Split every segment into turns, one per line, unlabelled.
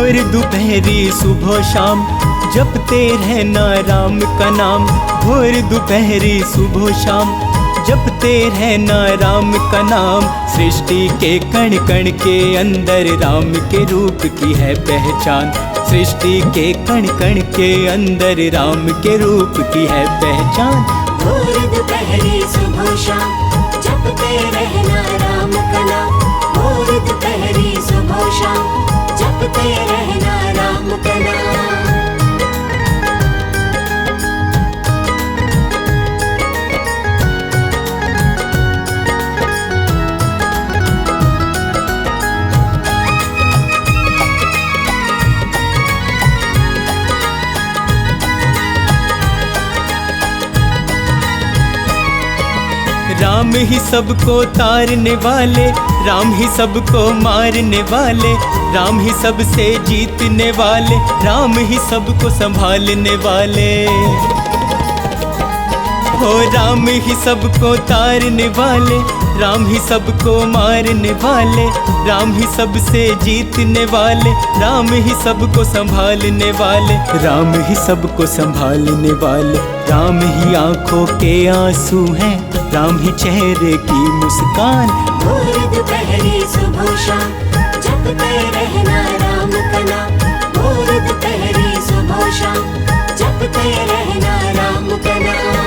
भोर दोपहरी सुबह शाम जपते रहना राम का नाम। भोर दोपहरी सुबह शाम जपते रहना राम का नाम। सृष्टि के कण कण के अंदर राम के रूप की है पहचान। सृष्टि के कण कण के अंदर राम के रूप की है पहचान।
भोर दोपहरी सुबह शाम जपते रहना राम का नाम। भोर दोपहरी सुबह शाम जपते रहना राम का नाम।
राम ही सबको तारने वाले, राम ही सबको मारने वाले, राम ही सबसे जीतने वाले, राम ही सबको संभालने वाले। हो राम ही सबको तारने वाले, राम ही सबको मारने वाले, राम ही सबसे जीतने वाले, राम ही सबको संभालने वाले, राम ही सबको संभालने वाले। राम ही आंखों के आंसू हैं, राम ही चेहरे की मुस्कान।
भोर दोपहरी सुबह शाम जपते रहना राम का नाम। भोर दोपहरी सुबह शाम जपते रहना राम का नाम।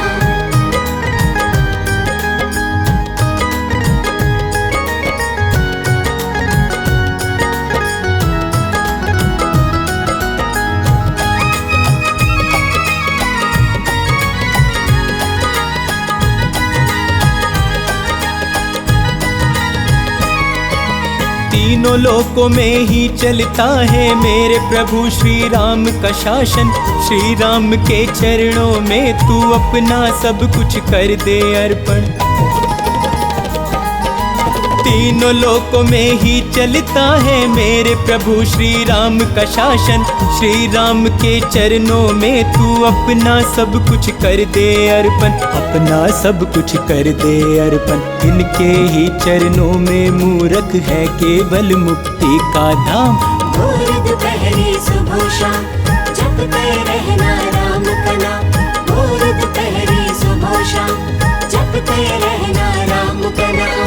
तीनों लोकों में ही चलता है मेरे प्रभु श्री राम का शासन। श्री राम के चरणों में तू अपना सब कुछ कर दे अर्पण। तीनों लोकों में ही चलता है मेरे प्रभु श्री राम का शासन। श्री राम के चरणों में तू अपना सब कुछ कर दे अर्पण। अपना सब कुछ कर दे अर्पण। इनके ही चरणों में मूरख है केवल मुक्ति का धाम।
भोर दोपहरी सुबह शाम जपते रहना राम का नाम। भोर दोपहरी सुबह शाम जपते रहना राम का नाम।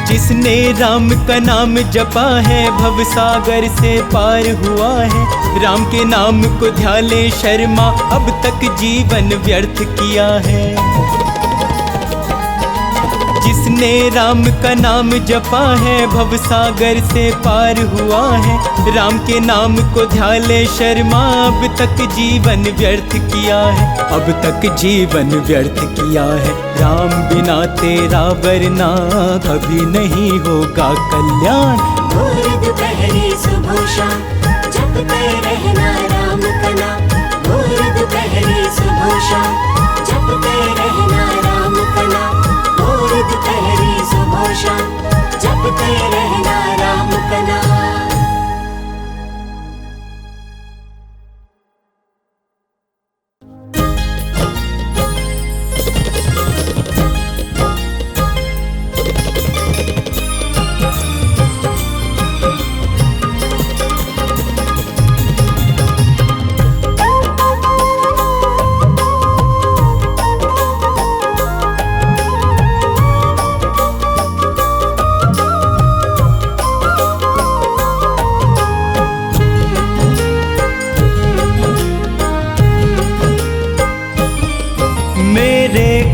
जिसने राम का नाम जपा है भव सागर से पार हुआ है। राम के नाम को ध्याले शर्मा अब तक जीवन व्यर्थ किया है। जिसने राम का नाम जपा है भव सागर से पार हुआ है। राम के नाम को ध्याले शर्मा अब तक जीवन व्यर्थ किया है। अब तक जीवन व्यर्थ किया है। राम बिना तेरा वरना कभी नहीं होगा कल्याण।
भोर दोपहरी सुबह शाम जपते रहना राम का नाम। भोर दोपहरी सुबह शाम जपते रहना राम का नाम। भोर दोपहरी सुबह शाम जपते रहना राम का नाम।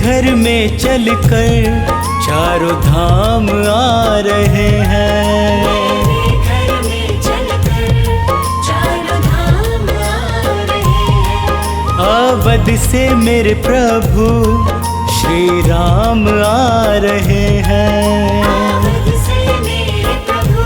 घर में चलकर चारों धाम आ रहे हैं।
घर में चलकर चारों धाम आ रहे हैं।
अवध से मेरे प्रभु श्री राम आ रहे हैं।
अवध से मेरे प्रभु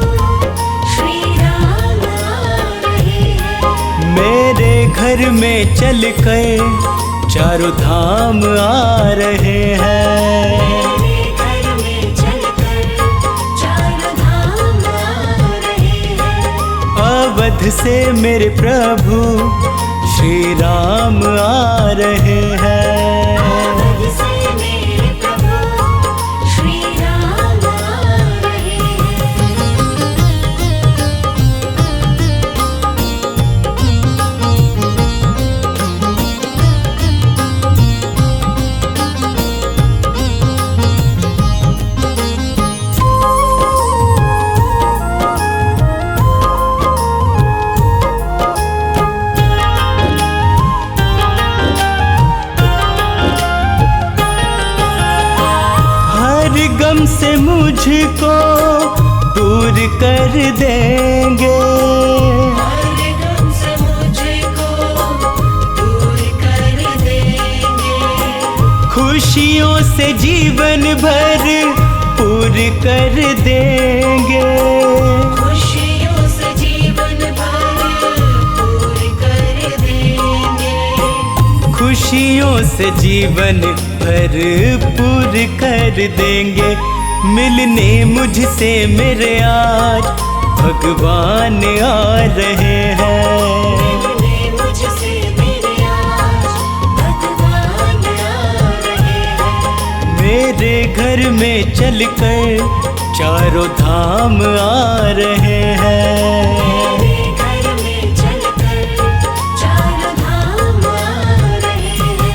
श्री राम आ रहे हैं।
मेरे घर में चलकर चारों धाम आ रहे हैं।
मेरे घर में
अवध से मेरे प्रभु श्री राम आ रहे हैं।
अवध से मेरे प्रभु श्री राम आ रहे
हर गम से मुझको दूर कर देंगे,
हर गम से मुझको दूर कर देंगे,
खुशियों से जीवन भर पूर कर देंगे,
खुशियों से जीवन भर पूर कर देंगे,
खुशियों से जीवन भरपूर कर देंगे। मिलने मुझसे मेरे आज भगवान आ रहे हैं।
मिलने मुझसे मेरे आज भगवान आ रहे हैं।
मेरे घर में चलकर चारों धाम आ रहे हैं।
मेरे घर में चलकर चारों धाम आ रहे हैं।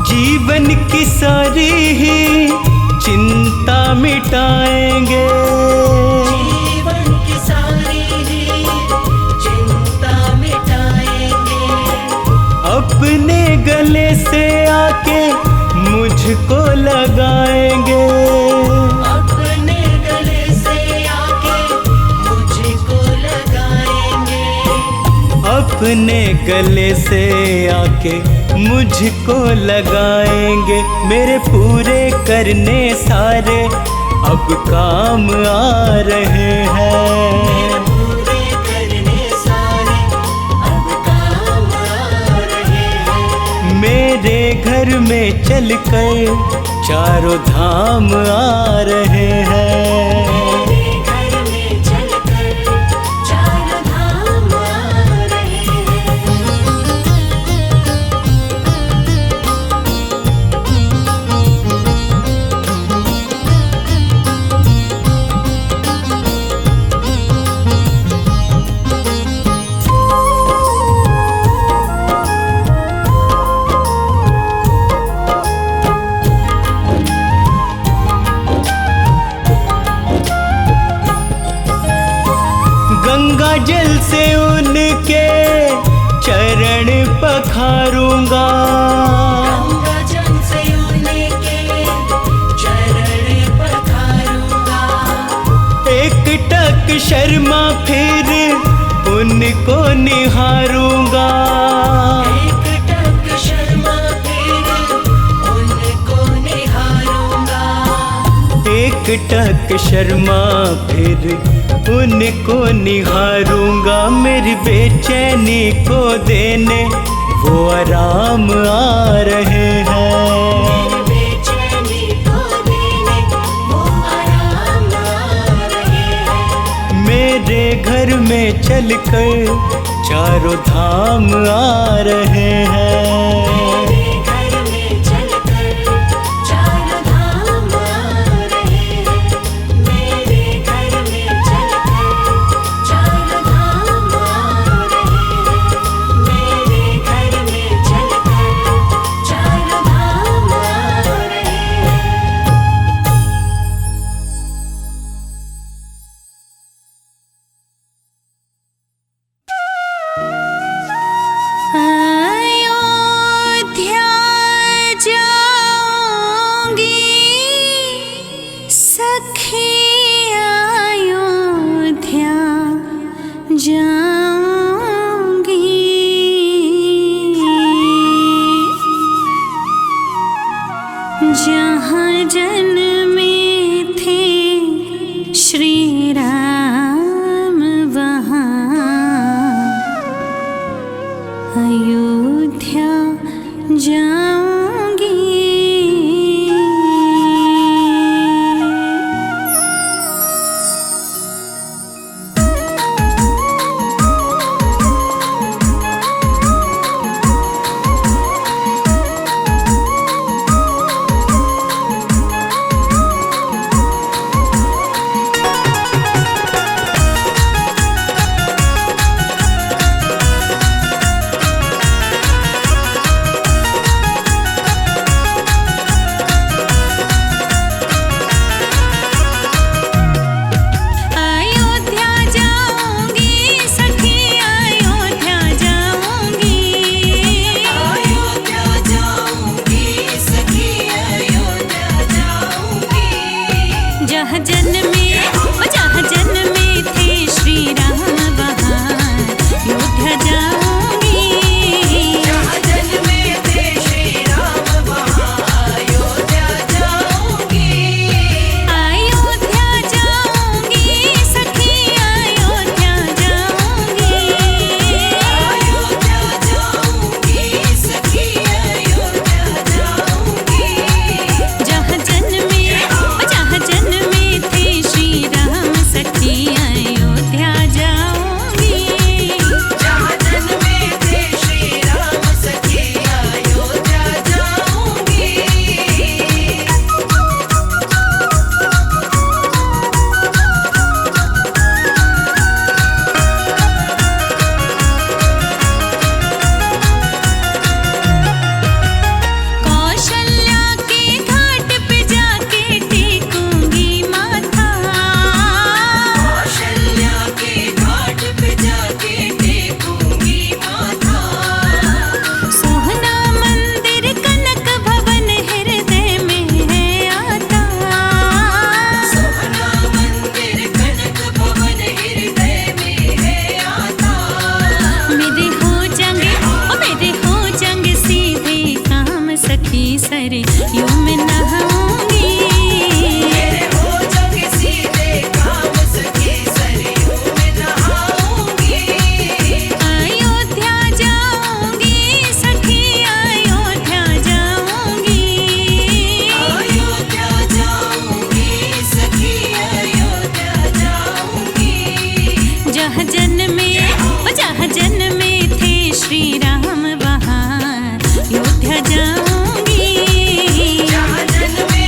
जीवन की सारी ही चिंता मिटाएंगे,
जीवन की सारी ही चिंता मिटाएंगे,
अपने गले से आके मुझको लगाएंगे,
अपने गले से आके मुझको लगाएंगे,
अपने गले से आके मुझको लगाएंगे। मेरे पूरे करने सारे अब काम आ रहे हैं।
पूरे करने सारे अब काम आ रहे हैं।
मेरे घर में चलकर चारों धाम आ रहे हैं।
मेरे घर में चलकर चारों धाम आ रहे हैं।
गंगा जल से उनके चरण पखारूंगा,
गंगा जल से उनके चरण पखारूंगा,
एक टक शर्मा फिर उनको निहारूंगा,
एक टक शर्मा फिर उनको निहारूंगा,
एक टक शर्मा फिर उनको निहारूंगा। मेरी बेचैनी को देने वो आराम आ रहे हैं।
बेचैनी को देने वो आराम आ रहे हैं।
मेरे घर में चलकर चारों धाम आ रहे हैं।
मेरे घर में चलकर चारों धाम आ रहे हैं। मेरे घर में चलकर चारों धाम आ रहे हैं। मेरे घर में चलकर चारों धाम आ रहे हैं।
आयो जहाँ जन्मे थे श्री राम वहाँ अयोध्या जाऊंगी।
जहाँ जन्मे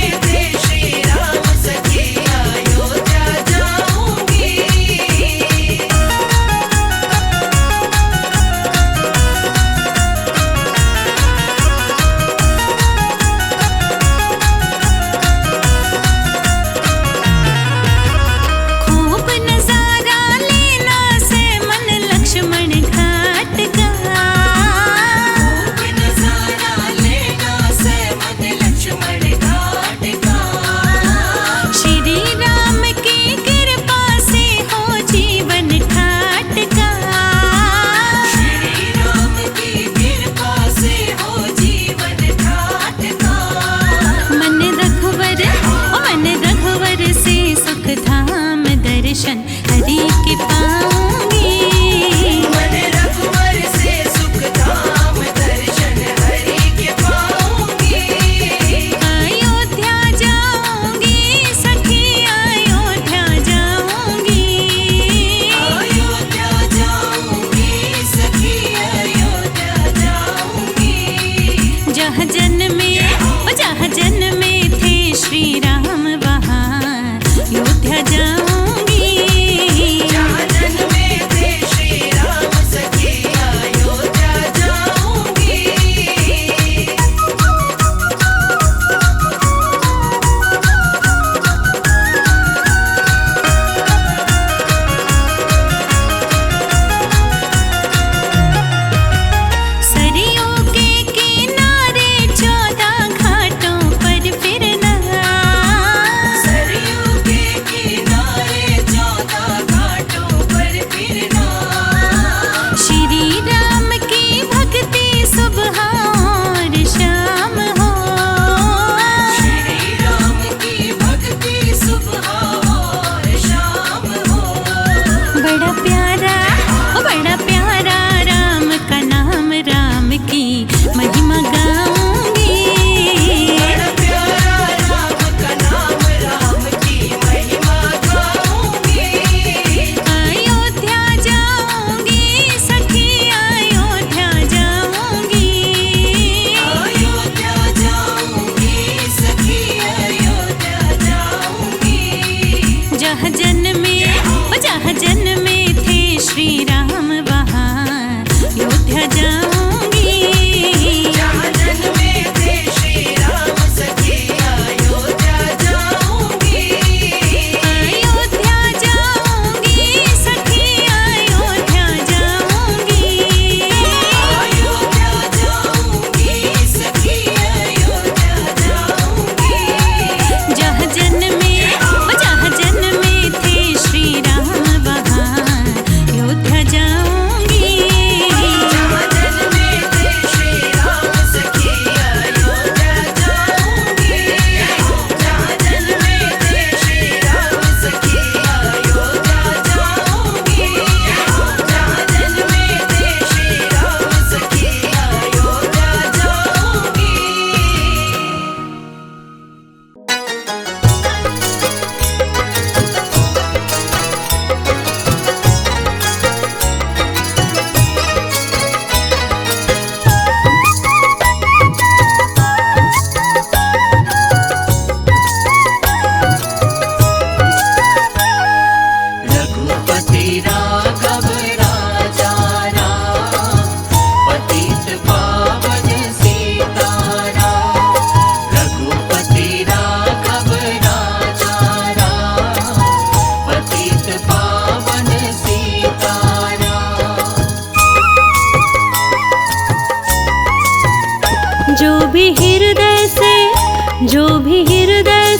जो भी हृदय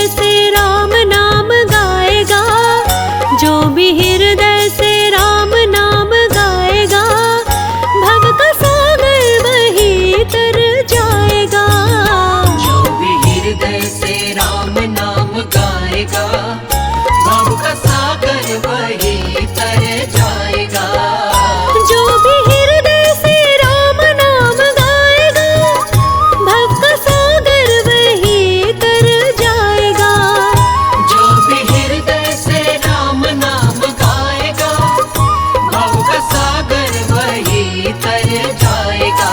से राम नाम गाएगा, जो भी हृदय से राम नाम गाएगा, भव का सागर वही तर जाएगा।
जो भी हृदय से राम नाम गाएगा, भव का सागर वही तर जाएगा।
जो भी हृदय से राम नाम गाएगा, भव का सागर वही तर जाएगा।
जो भी हृदय से राम नाम गाएगा, भव का सागर वही तर जाएगा।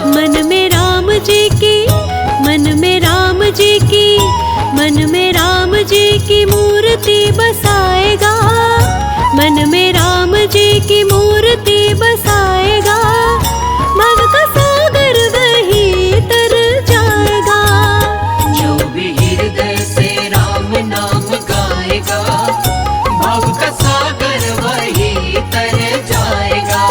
मन में राम जी की, मन में राम जी की, मन में राम जी की मूर्ति बसाएगा, मन में राम जी की मूर्ति बसाएगा, भव का सागर वही तर जाएगा।
जो भी हृदय से राम नाम गाएगा, भव का सागर वही तर जाएगा।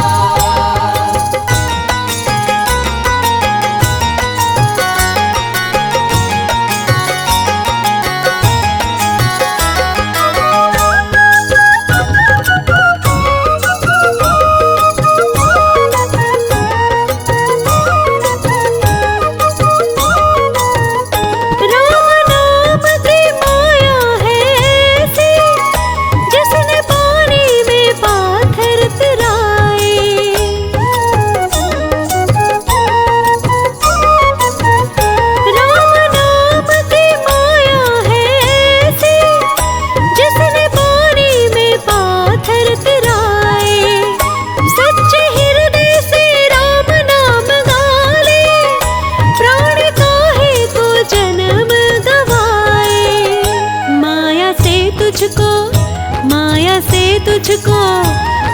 राम नाम की माया है ऐसी, जिसने पानी में पाथर तिराए। राम नाम की माया है ऐसी, जिसने पानी में पाथर तिराए। सच्चे हृदय से राम नाम गाले, प्राण काहे को जन्म गवाए। माया से तुझको, माया से तुझको,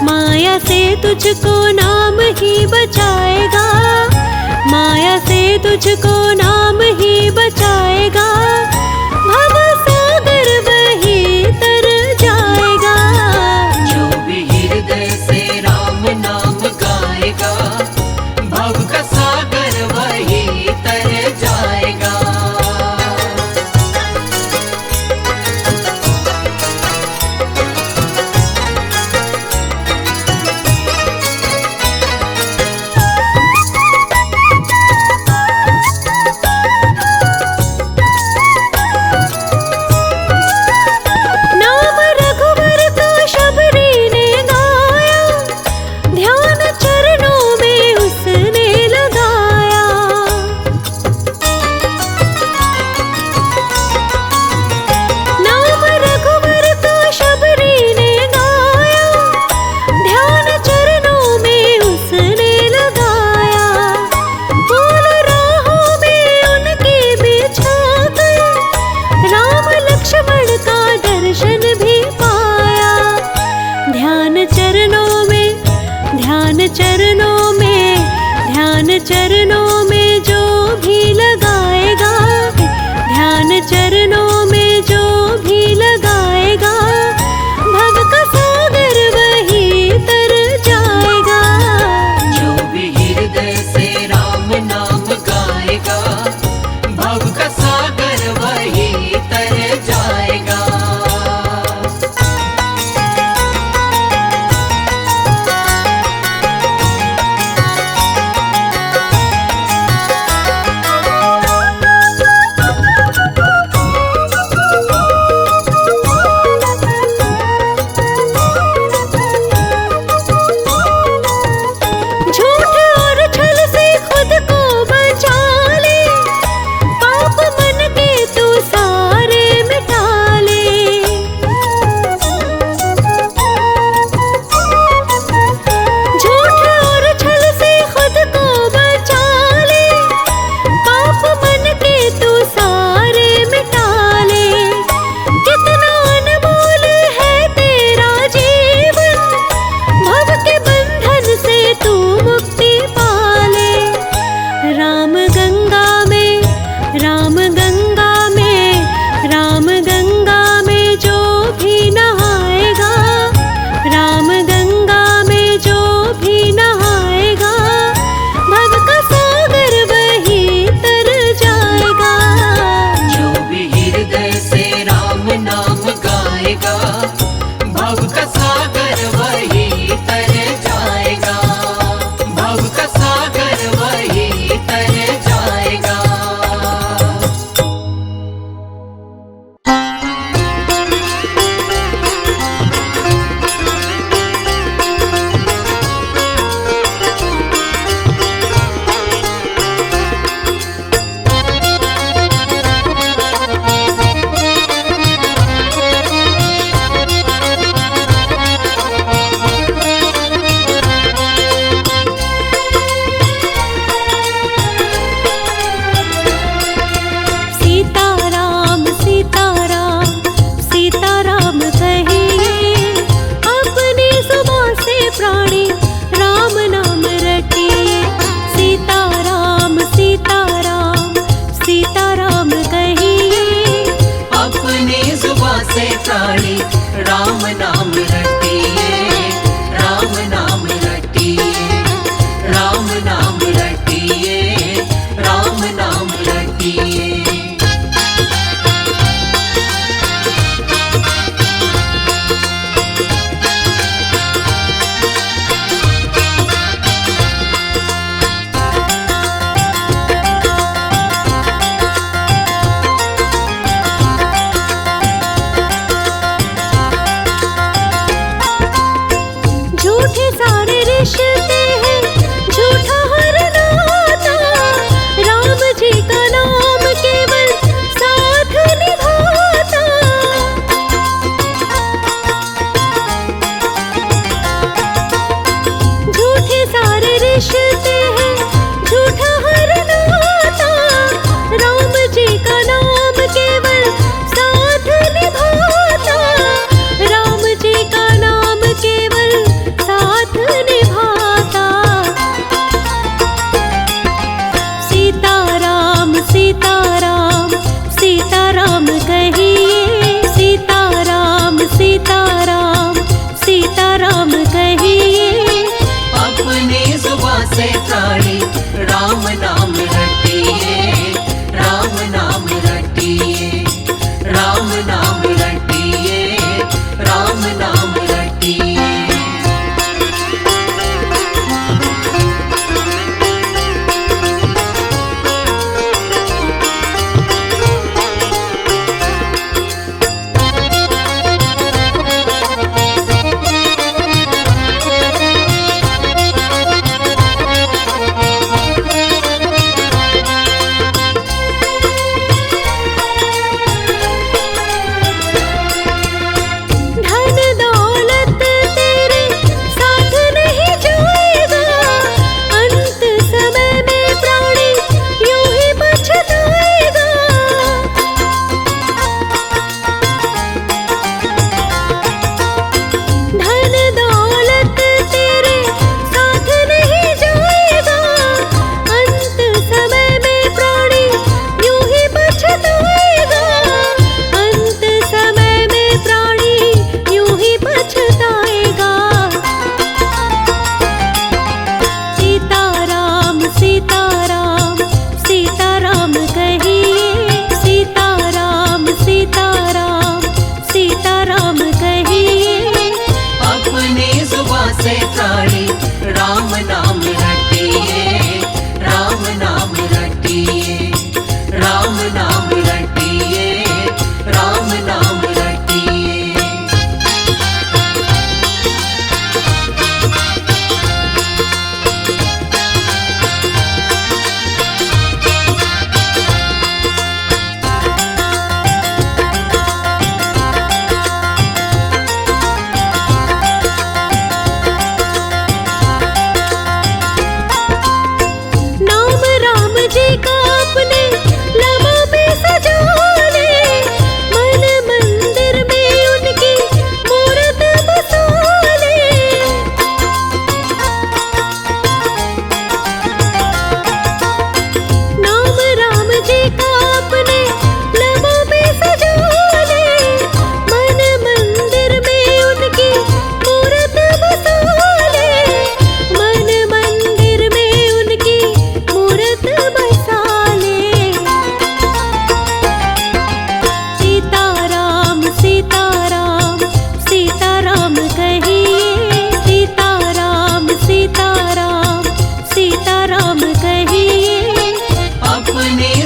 माया से तुझको नाम ही बचाएगा, माया से तुझको नाम ही बचाएगा, भव सागर वही तर जाएगा।
जो भी हृदय से राम नाम गाएगा, भव का सागर वही तर जाएगा।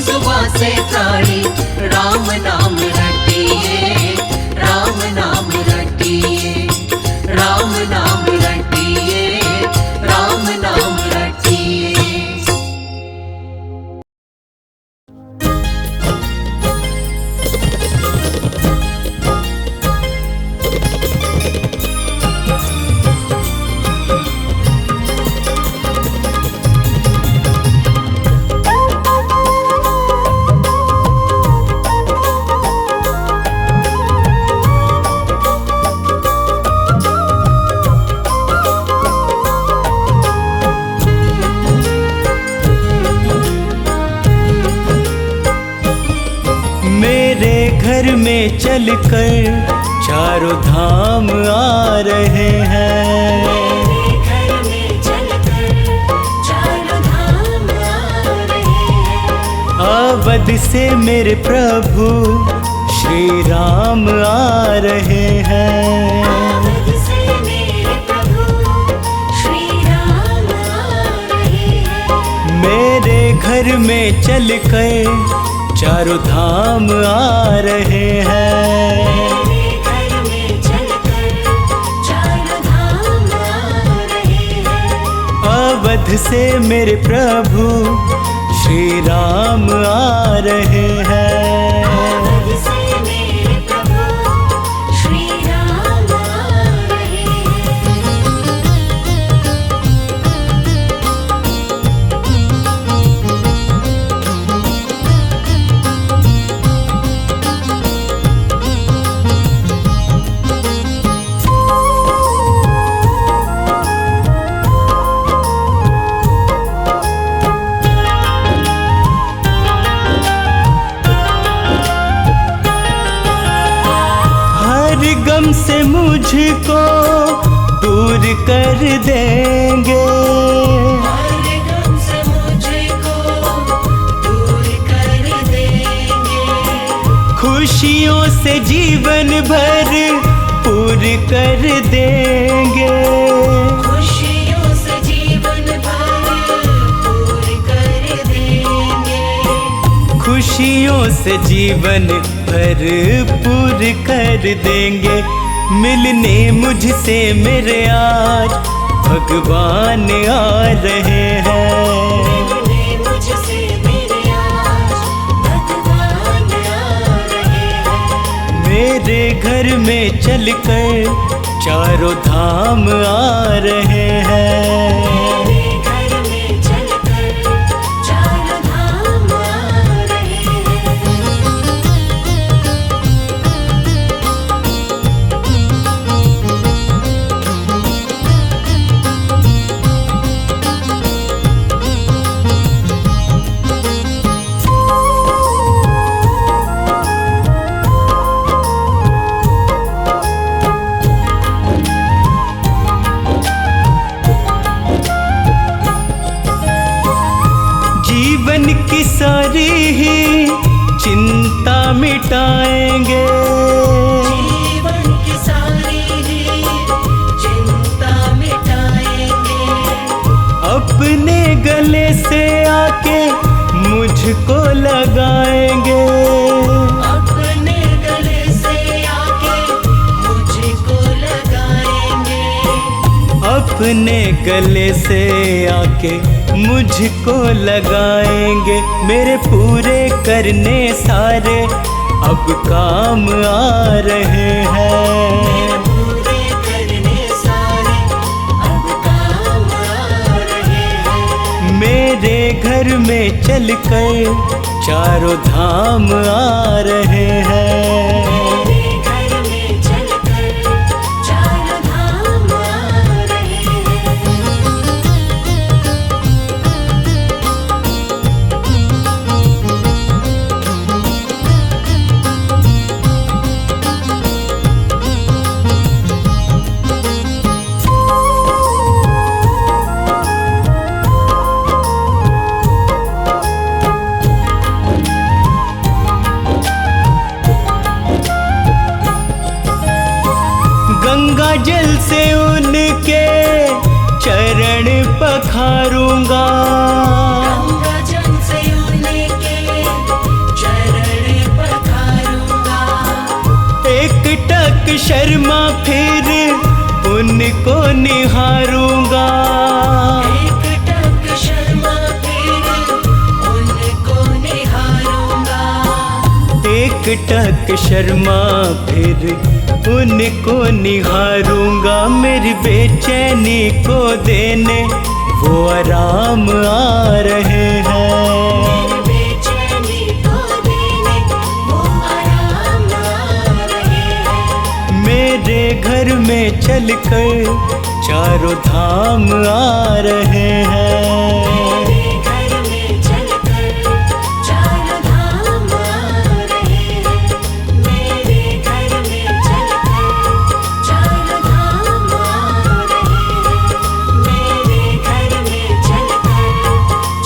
जुबां से प्राणी राम नाम रटिए, राम नाम रटिए, राम नाम रटिए, राम नाम रटिए।
मेरे घर में चलकर चारों धाम आ रहे हैं।
मेरे घर में चलकर चारों धाम आ रहे हैं।
अवध से मेरे प्रभु श्री राम आ रहे हैं।
अवध से मेरे प्रभु श्री राम आ रहे हैं।
मेरे घर में चलकर चारों धाम आ रहे हैं।
मेरे घर में चलकर चारों धाम आ रहे हैं।
अवध से मेरे प्रभु श्री राम आ रहे हैं।
अवध से मेरे प्रभु श्री राम आ रहे हैं।
हर गम से मुझको दूर कर देंगे।
हर गम से मुझको दूर कर देंगे।
खुशियों से जीवन भर पूर कर देंगे।
खुशियों से जीवन भर पूर कर देंगे।
खुशियों से जीवन भर पूर कर देंगे। मिलने मुझसे मेरे आज भगवान आ रहे हैं।
मिलने मुझसे मेरे आज भगवान आ रहे हैं।
मेरे घर में चलकर चारों धाम आ रहे हैं।
मेरे घर में चलकर चारों धाम आ रहे हैं।
जीवन की सारी ही चिंता मिटाएंगे।
जीवन की सारी ही चिंता मिटाएंगे।
अपने गले से आके मुझको लगाएंगे।
अपने गले से आके मुझको लगाएंगे।
अपने गले से आके मुझको लगाएंगे। मेरे पूरे करने सारे अब काम आ रहे हैं।
पूरे करने सारे अब काम आ रहे हैं।
मेरे घर में चलकर चारों धाम आ रहे हैं।
मेरे घर में चलकर चारों धाम आ रहे हैं।
गंगा जल से उनके चरण पखारूंगा।
गंगा जल से उनके
शर्मा फिर उनको निहारूंगा।
एक टक शर्मा फिर उनको निहारूंगा।
एक टक शर्मा फिर उनको निहारूंगा। मेरी बेचैनी को देने वो आराम आ रहे हैं।
बेचैनी को देने वो आराम आ रहे हैं।
मेरे घर में चलकर चारों धाम आ रहे हैं।
मेरे घर में चलकर चारों धाम आ रहे हैं। मेरे घर में चलकर चारों धाम आ रहे हैं। मेरे घर में चलकर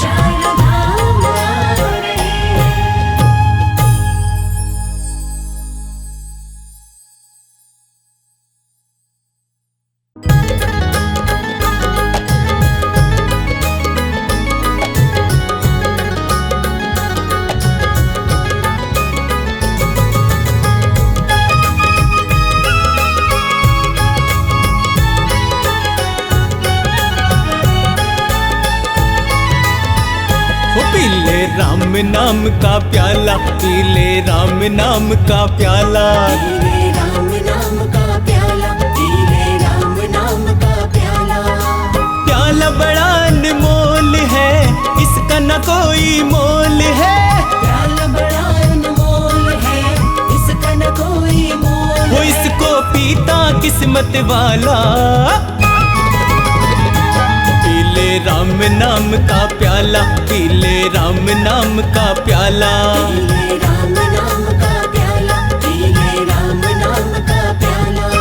चारों धाम आ रहे हैं।
पीले राम नाम का प्याला, पीले राम नाम का प्याला।
पीले राम नाम का प्याला, पीले राम नाम का प्याला।
प्याला बड़ा अनमोल है, इसका न कोई मोल है।
प्याला बड़ा अनमोल है, इसका न कोई मोल
वो
है।
इसको पीता किस्मत वाला। पीले राम नाम का प्याला, पीले राम नाम का प्याला।
पीले राम नाम का प्याला, पीले राम नाम का प्याला।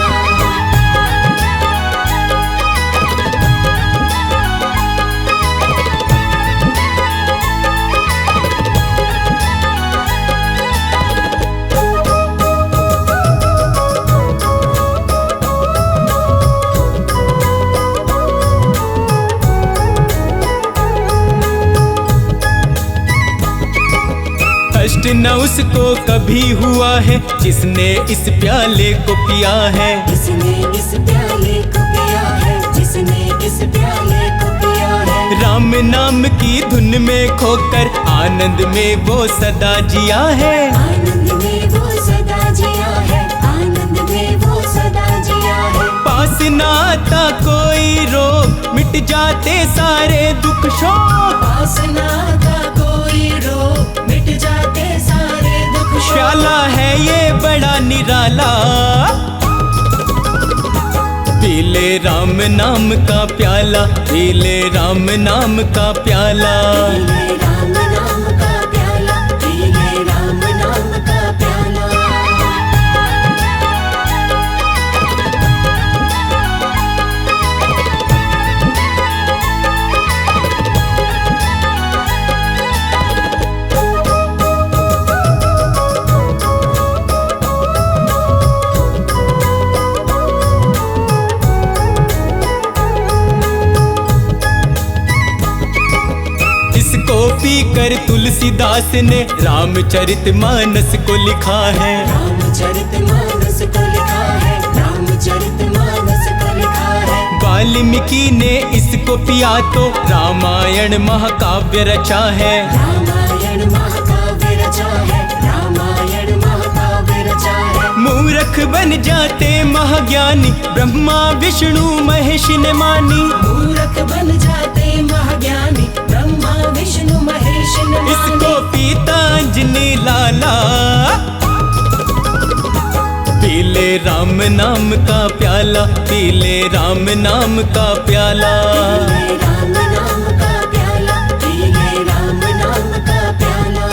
कष्ट न उसको कभी हुआ है, जिसने इस प्याले को पिया है।
जिसने इस प्याले को पिया है, जिसने इस प्याले को पिया है।
राम नाम की धुन में खोकर आनंद में वो सदा जिया है।
आनंद में वो सदा जिया है, आनंद में वो सदा जिया है।
पास न आता कोई रोग, मिट जाते सारे दुख शोक।
पास ना था कोई रोग, मिट जाते सारे दुख शोक।
प्याला है ये बड़ा निराला। पीले राम नाम का प्याला, पीले राम नाम का प्याला।
पीले राम नाम का प्याला, पीले राम नाम का प्याला।
इसको पीकर तुलसीदास ने रामचरितमानस को लिखा है।
रामचरितमानस को लिखा है, रामचरितमानस को लिखा है।
वाल्मीकि ने इसको पिया तो रामायण महाकाव्य रचा है।
रामायण महाकाव्य रचा है, रामायण महाकाव्य रचा है।
मूर्ख बन जाते महाज्ञानी, ब्रह्मा विष्णु महेश ने मानी।
मूर्ख बन जाते महाज्ञानी, ब्रह्मा विष्णु महेश ने मानी।
इसको पीता अंजनी लाला। पीले राम नाम का प्याला, पीले राम नाम का प्याला।
पीले राम नाम का प्याला, पीले राम नाम का प्याला।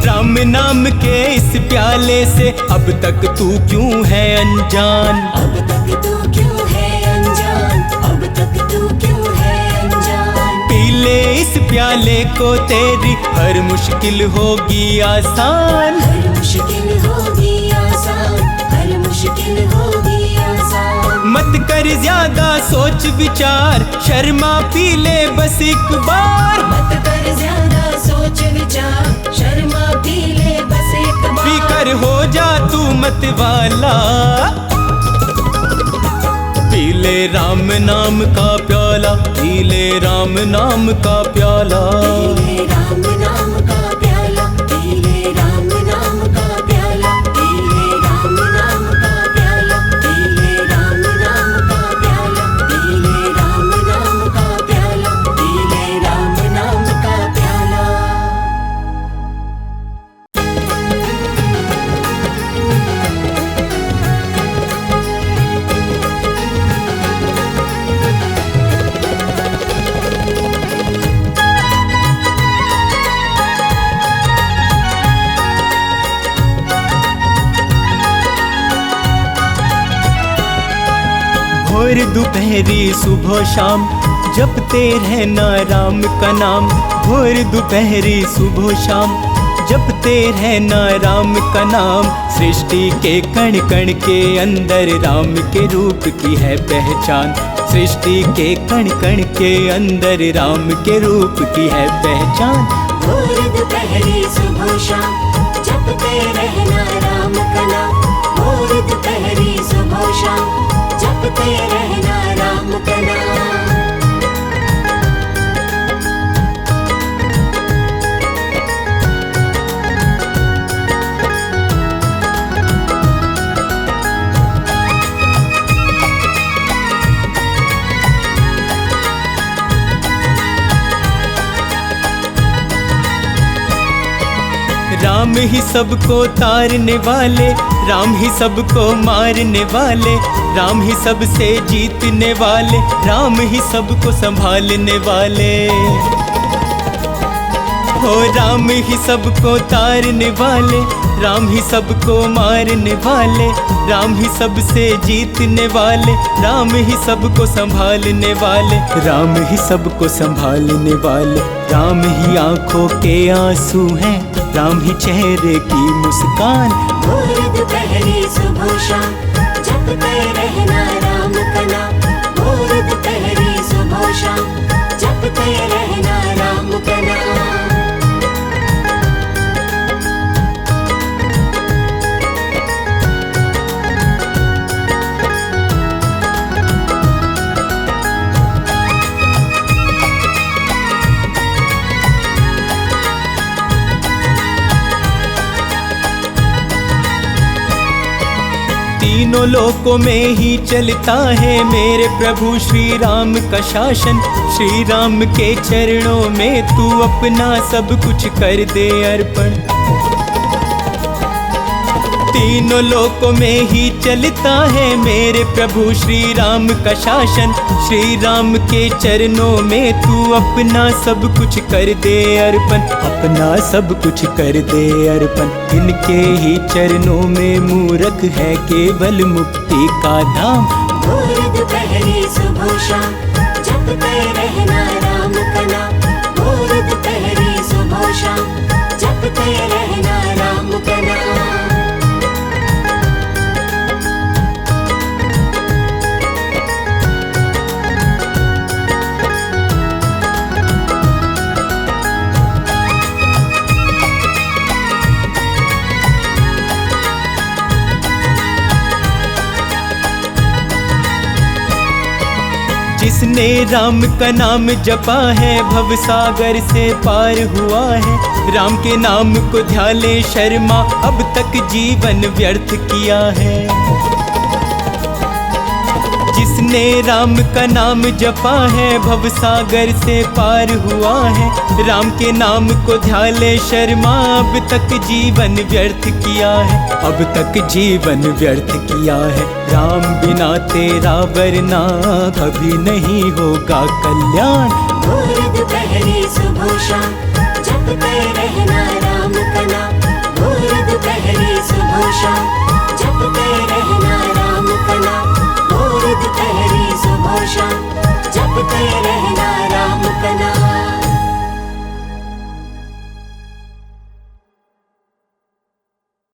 राम नाम के इस प्याले से अब तक तू क्यों है अनजान।
अब तक तू क्यों है अनजान, अब तक तू क्यों है अनजान।
पी प्याले को तेरी हर मुश्किल होगी आसान।
हर मुश्किल होगी आसान, हर मुश्किल होगी आसान।
मत कर ज्यादा सोच विचार, शर्मा पी ले बस एक बार।
मत कर ज्यादा सोच विचार, शर्मा पी ले बस एक बार।
पी कर हो जा तू मत वाला, पी ले राम नाम का प्याला, पी ले राम नाम का प्याला।
पी ले राम नाम का प्याला, पी ले राम नाम का प्याला, पी ले राम नाम का प्याला, पी ले राम नाम का प्याला, पी ले राम नाम का प्याला, पी ले राम नाम का प्याला।
भोर दोपहरी सुबह शाम जपते रहना राम का नाम। भोर दोपहरी सुबह शाम जपते रहना राम का नाम। सृष्टि के कण कण के अंदर राम के रूप की है पहचान। सृष्टि के कण कण के अंदर राम के रूप की है पहचान।
भोर दोपहरी सुबह शाम जपते रहना राम का नाम। भोर दोपहरी सुबह शाम जपते रहना राम का नाम।
राम ही सबको तारने वाले, राम ही सबको मारने वाले, राम ही सबसे जीतने वाले, राम ही सबको संभालने वाले। हो राम ही सबको तारने वाले, राम ही सबको मारने वाले, राम ही सबसे जीतने वाले, राम ही सबको संभालने वाले, राम ही सबको संभालने वाले। राम ही आंखों के आंसू हैं, राम ही चेहरे की मुस्कान।
भोर दोपहरी सुबह शाम जपते रहना राम का नाम। भोर दोपहरी सुबह शाम जपते रहना राम का नाम।
तीनों लोकों में ही चलता है मेरे प्रभु श्री राम का शासन। श्री राम के चरणों में तू अपना सब कुछ कर दे अर्पण। तीनों लोकों में ही चलता है मेरे प्रभु श्री राम का शासन। श्री राम के चरणों में तू अपना सब कुछ कर दे अर्पण, अपना सब कुछ कर दे अर्पण। इनके ही चरणों में मूरख है केवल मुक्ति का धाम।
भोर दोपहरी सुबह शाम जपते रहना राम का नाम। भोर दोपहरी सुबह शाम जपते रहना राम का नाम।
जिसने राम का नाम जपा है भव सागर से पार हुआ है। राम के नाम को ध्यान ले शर्मा, अब तक जीवन व्यर्थ किया है। जिसने राम का नाम जपा है भव सागर से पार हुआ है। राम के नाम को ध्यान ले शर्मा, अब तक जीवन व्यर्थ किया है, अब तक जीवन व्यर्थ किया है। राम बिना तेरा वरना कभी नहीं होगा कल्याण।
भोर दोपहरी सुबह शाम जपते रहना राम का नाम। भोर दोपहरी सुबह शाम जपते रहना राम का नाम।